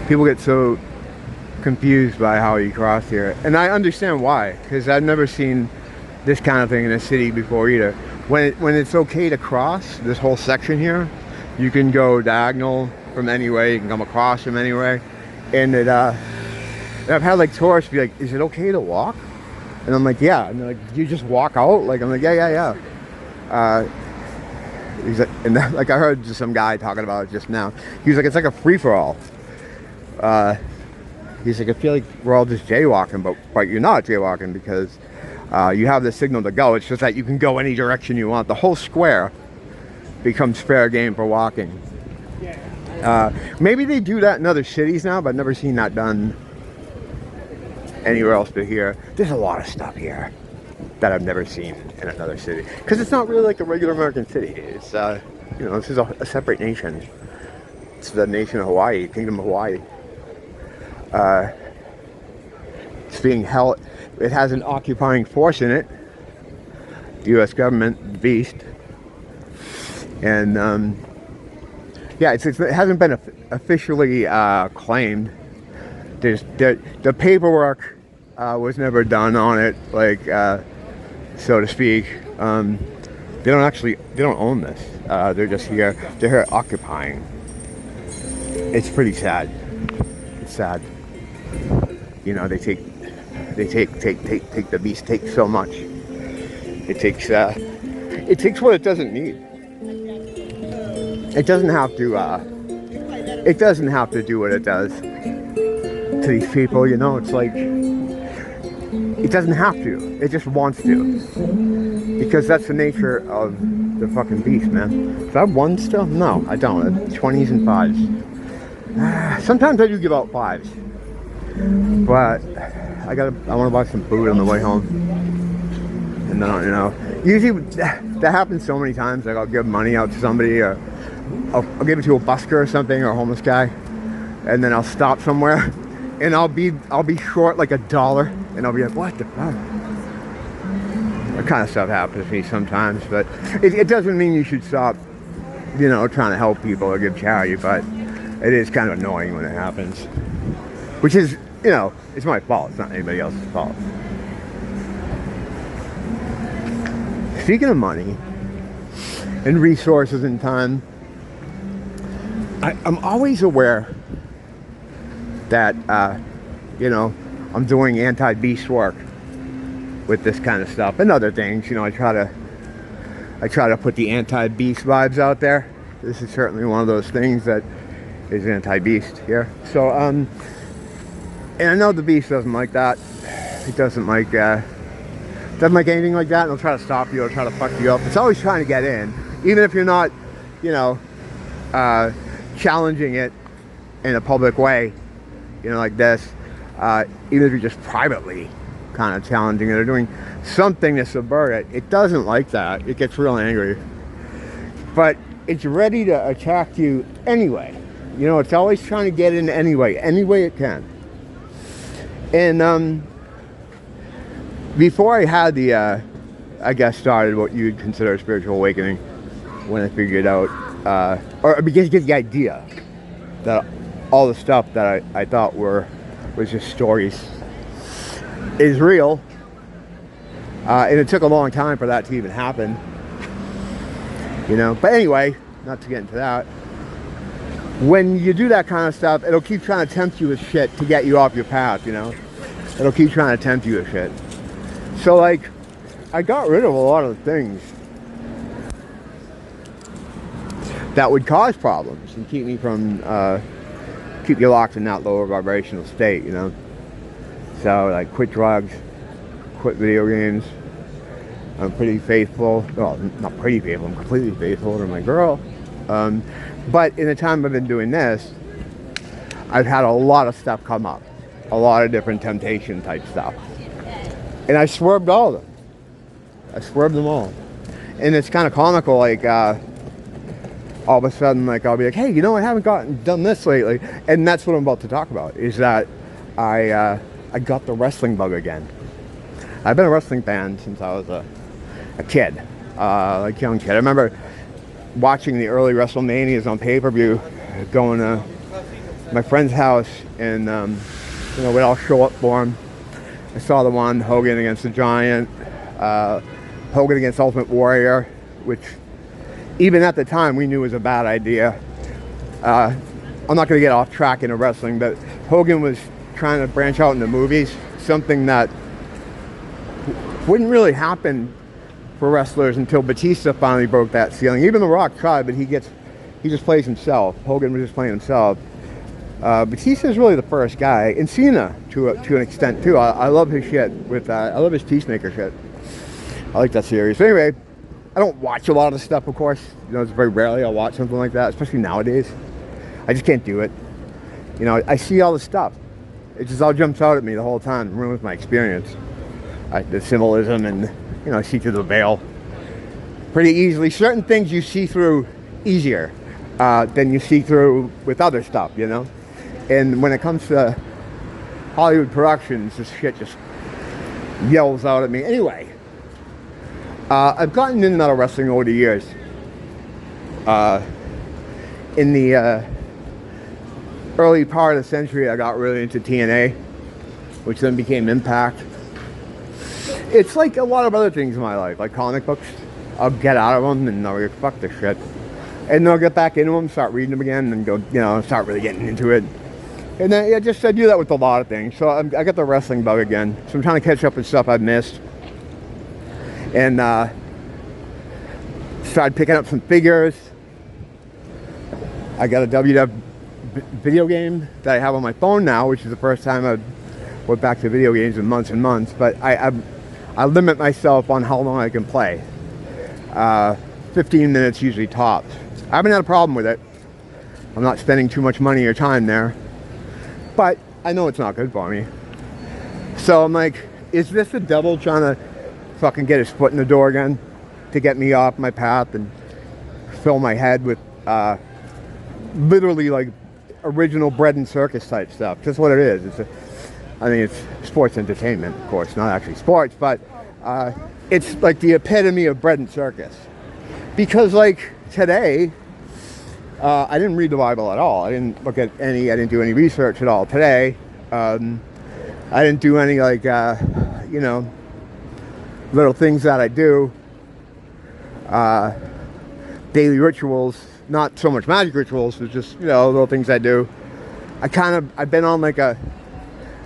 People get so confused by how you cross here, and I understand why, because I've never seen this kind of thing in a city before either. When it's okay to cross this whole section here, you can go diagonal from any way, you can come across from any way, and I've had like tourists be like, "Is it okay to walk?" And I'm like, "Yeah." And they're like, "You just walk out?" Like I'm like, "Yeah." He's like, and like I heard just some guy talking about it just now. He was like, "It's like a free for all." He's like, "I feel like we're all just jaywalking, but you're not jaywalking because you have the signal to go. It's just that you can go any direction you want. The whole square becomes fair game for walking." Maybe they do that in other cities now, but I've never seen that done anywhere else but here. There's a lot of stuff here that I've never seen in another city, because it's not really like a regular American city. It's you know, this is a separate nation. It's the nation of Hawaii, Kingdom of Hawaii. It's being held, it has an occupying force in it, the US government, the beast. And yeah, it hasn't been officially claimed. The paperwork was never done on it, like so to speak. They don't own this. They're just here. They're here occupying. It's pretty sad. It's sad. You know, they take the beast takes so much. It takes what it doesn't need. It doesn't have to do what it does to these people, you know. It's like it doesn't have to. It just wants to, because that's the nature of the fucking beast, man. Do I have one still? No, I don't. 20s and 5s. Sometimes I do give out 5s, but I want to buy some food on the way home. And then, you know, usually that happens so many times. Like I'll give money out to somebody, or I'll give it to a busker or something, or a homeless guy, and then I'll stop somewhere, and I'll be short like $1, and I'll be like, "What the fuck?" That kind of stuff happens to me sometimes, but it doesn't mean you should stop, you know, trying to help people or give charity. But it is kind of annoying when it happens, which is, you know, it's my fault. It's not anybody else's fault. Speaking of money and resources and time, I'm always aware that, you know, I'm doing anti-beast work with this kind of stuff and other things. You know, I try to put the anti-beast vibes out there. This is certainly one of those things that is anti-beast here. So, and I know the beast doesn't like that. It doesn't like anything like that. And it'll try to stop you. It'll try to fuck you up. It's always trying to get in, even if you're not, you know, challenging it in a public way, you know, like this. Even if you're just privately kind of challenging it or doing something to subvert it, it doesn't like that. It gets real angry, but it's ready to attack you anyway. You know, it's always trying to get in any way it can. And before I had the I guess started what you'd consider a spiritual awakening, when I figured out or because you get the idea that all the stuff that I thought was just stories is real, and it took a long time for that to even happen, you know. But anyway, not to get into that, when you do that kind of stuff, it'll keep trying to tempt you with shit to get you off your path, you know. It'll keep trying to tempt you with shit. So like, I got rid of a lot of things that would cause problems and keep me from keep you locked in that lower vibrational state, you know. So like, quit drugs, quit video games. I'm pretty faithful. Well, not pretty faithful. I'm completely faithful to my girl. But in the time I've been doing this, I've had a lot of stuff come up, a lot of different temptation type stuff, and I swerved all of them. I swerved them all, and it's kind of comical. Like all of a sudden, like I'll be like, "Hey, you know, I haven't done this lately," and that's what I'm about to talk about. Is that I got the wrestling bug again. I've been a wrestling fan since I was a kid, like young kid. I remember watching the early WrestleManias on pay-per-view, going to my friend's house, and you know, we'd all show up for him. I saw the one, Hogan against the Giant, Hogan against Ultimate Warrior, which even at the time we knew was a bad idea. I'm not going to get off track into wrestling, but Hogan was trying to branch out into movies, something that wouldn't really happen for wrestlers until Batista finally broke that ceiling. Even The Rock tried, but he just plays himself. Hogan was just playing himself. Batista is really the first guy, and Cena to an extent too. I love his shit with I love his Peacemaker shit. I like that series. But anyway, I don't watch a lot of the stuff, of course. You know, it's very rarely I'll watch something like that, especially nowadays. I just can't do it. You know, I see all the stuff. It just all jumps out at me the whole time. It ruins my experience. The symbolism, and you know, I see through the veil pretty easily. Certain things you see through easier than you see through with other stuff, you know. And when it comes to Hollywood productions, this shit just yells out at me. Anyway, I've gotten into metal wrestling over the years. In the early part of the century, I got really into TNA, which then became Impact. It's like a lot of other things in my life, like comic books. I'll get out of them and I'll go, fuck this shit. And then I'll get back into them, start reading them again, and go, you know, start really getting into it. And then I do that with a lot of things. So I got the wrestling bug again. So I'm trying to catch up with stuff I've missed. And started picking up some figures. I got a WWF video game that I have on my phone now, which is the first time I've went back to video games in months and months. But I limit myself on how long I can play. 15 minutes usually tops. I haven't had a problem with it. I'm not spending too much money or time there. But I know it's not good for me. So I'm like, is this the devil trying to fucking get his foot in the door again to get me off my path and fill my head with literally like original bread and circus type stuff? Just what it is. It's sports entertainment, of course, not actually sports, but it's like the epitome of bread and circus. Because like today, I didn't read the Bible at all. I didn't do any research at all today. I didn't do any like, you know, little things that I do. Daily rituals, not so much magic rituals, but just, you know, little things I do. I've been on like a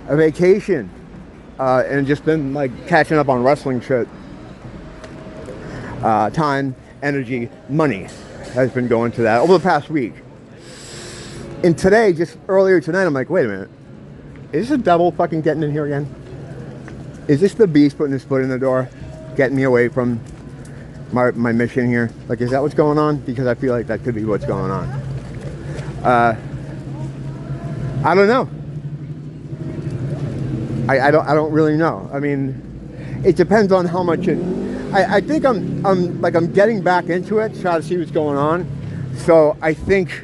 vacation, and just been like catching up on wrestling shit. Time, energy, money has been going to that over the past week. And today, just earlier tonight, I'm like, wait a minute. Is the devil fucking getting in here again? Is this the beast putting his foot in the door, getting me away from my mission here? Like, is that what's going on? Because I feel like that could be what's going on. I don't know. I don't really know. I mean, it depends on how much it. I think I'm getting back into it, try to see what's going on. So I think,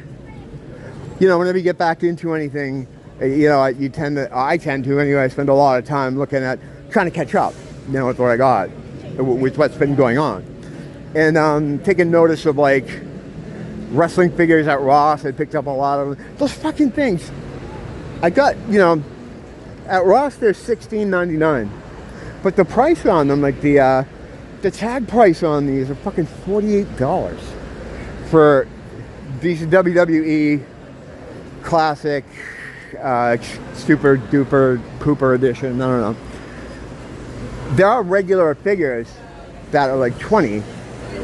you know, whenever you get back into anything, you know, I tend to anyway. I spend a lot of time looking at trying to catch up, you know, with what I got, with what's been going on, and taking notice of like wrestling figures at Ross. I picked up a lot of them. Those fucking things. I got, you know, at Ross they're $16.99, but the price on them, like the tag price on these are fucking $48 for these WWE classic super duper pooper edition. I don't know. There are regular figures that are like 20.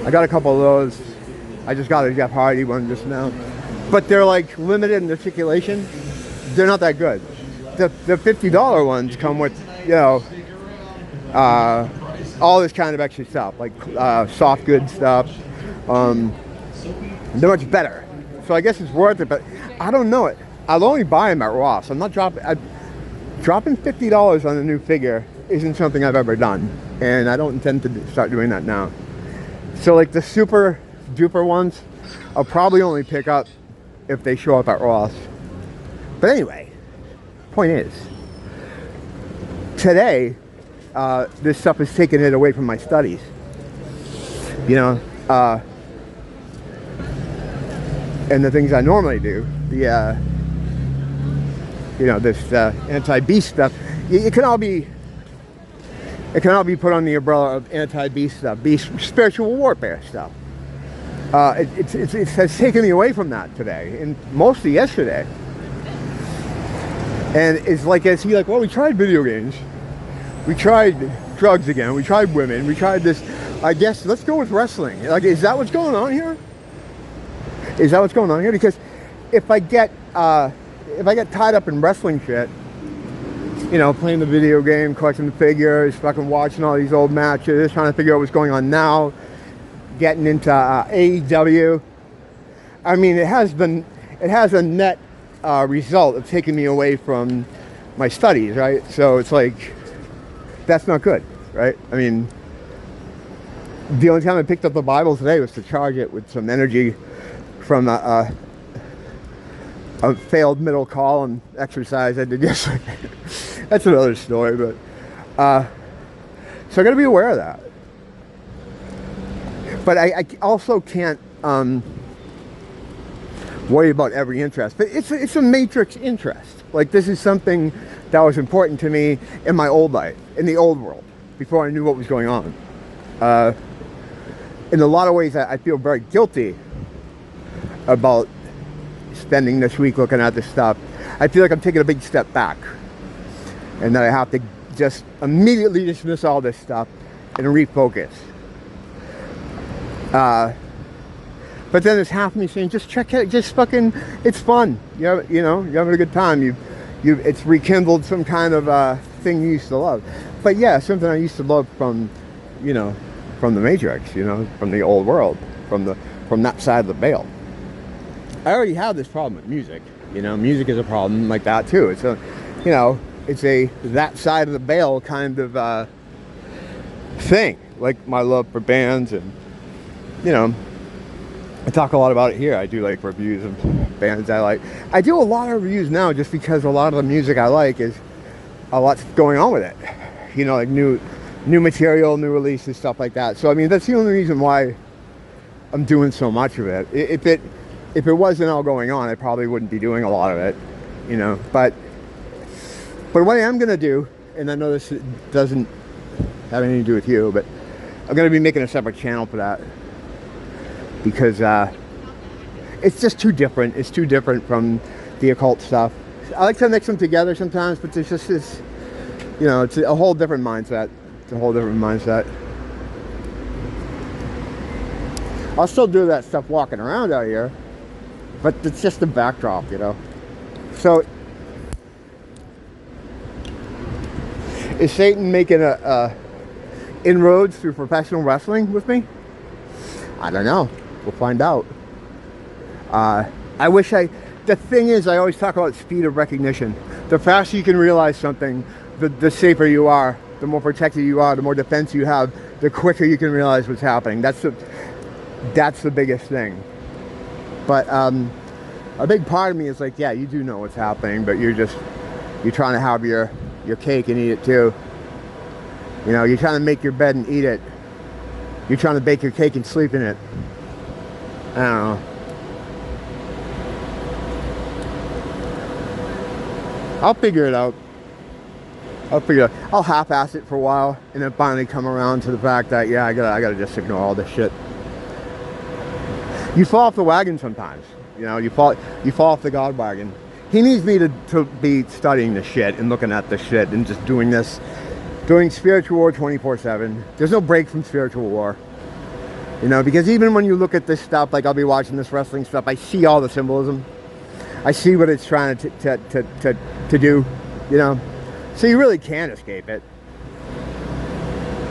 I got a couple of those. I just got a Jeff Hardy one just now, but they're like limited in their circulation. They're not that good. The $50 ones come with, you know, all this kind of extra stuff, like soft goods stuff. They're much better. So I guess it's worth it, but I don't know it. I'll only buy them at Ross. I'm not dropping $50 on a new figure isn't something I've ever done, and I don't intend to start doing that now. So like the super duper ones, I'll probably only pick up if they show up at Ross. But anyway, point is, today, this stuff is taking it away from my studies. You know, and the things I normally do, you know, this anti-beast stuff. It can all be put on the umbrella of anti-beast stuff, beast spiritual warfare stuff. It has taken me away from that today, and mostly yesterday. And it's like, I see, like, well, we tried video games, we tried drugs again, we tried women, we tried this. I guess let's go with wrestling. Like, is that what's going on here? Is that what's going on here? Because if I get tied up in wrestling shit, you know, playing the video game, collecting the figures, fucking watching all these old matches, trying to figure out what's going on now, getting into AEW. I mean, it has a net result of taking me away from my studies, right? So it's like, that's not good, right? I mean, the only time I picked up the Bible today was to charge it with some energy from a failed middle column exercise I did yesterday. That's another story, but so I got to be aware of that. But I also can't worry about every interest. But it's a matrix interest. Like, this is something that was important to me in my old life, in the old world, before I knew what was going on. In a lot of ways, I feel very guilty about spending this week looking at this stuff. I feel like I'm taking a big step back, and that I have to just immediately dismiss all this stuff and refocus. But then there's half of me saying, just check it, just fucking, it's fun. You know, you're having a good time. It's rekindled some kind of thing you used to love. But yeah, something I used to love from, you know, from the Matrix, you know, from the old world, from that side of the veil. I already have this problem with music. You know, music is a problem like that too. It's a, you know, it's a that side of the veil kind of thing. Like my love for bands, and you know, I talk a lot about it here. I do like reviews of bands I like. I do a lot of reviews now just because a lot of the music I like is a lot's going on with it. You know, like new material, new releases, stuff like that. So I mean, that's the only reason why I'm doing so much of it. If it wasn't all going on, I probably wouldn't be doing a lot of it, you know. But what I am gonna do, and I know this doesn't have anything to do with you, but I'm gonna be making a separate channel for that, because it's just too different. It's too different from the occult stuff. I like to mix them together sometimes, but there's just this, you know, it's a whole different mindset. It's a whole different mindset. I'll still do that stuff walking around out here, but it's just the backdrop, you know. So, is Satan making inroads through professional wrestling with me? I don't know. We'll find out. The thing is, I always talk about speed of recognition. The faster you can realize something, the safer you are, the more protected you are, the more defense you have, the quicker you can realize what's happening. That's the biggest thing. But a big part of me is like, yeah, you do know what's happening, but you're trying to have your cake and eat it too. You know, you're trying to make your bed and eat it. You're trying to bake your cake and sleep in it. I don't know. I'll figure it out. I'll half-ass it for a while, and then finally come around to the fact that, yeah, I gotta just ignore all this shit. You fall off the wagon sometimes. You know, you fall off the God wagon. He needs me to be studying this shit and looking at this shit and just doing spiritual war 24/7. There's no break from spiritual war. You know, because even when you look at this stuff, like I'll be watching this wrestling stuff, I see all the symbolism. I see what it's trying to do, you know. So you really can't escape it.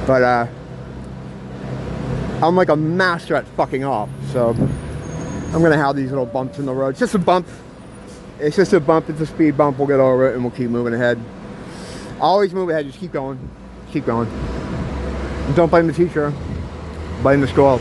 But I'm like a master at fucking off, so I'm gonna have these little bumps in the road. It's just a bump. It's just a bump. It's a speed bump. We'll get over it and we'll keep moving ahead. Always move ahead. Just keep going. Keep going. And don't blame the teacher. Blame the school.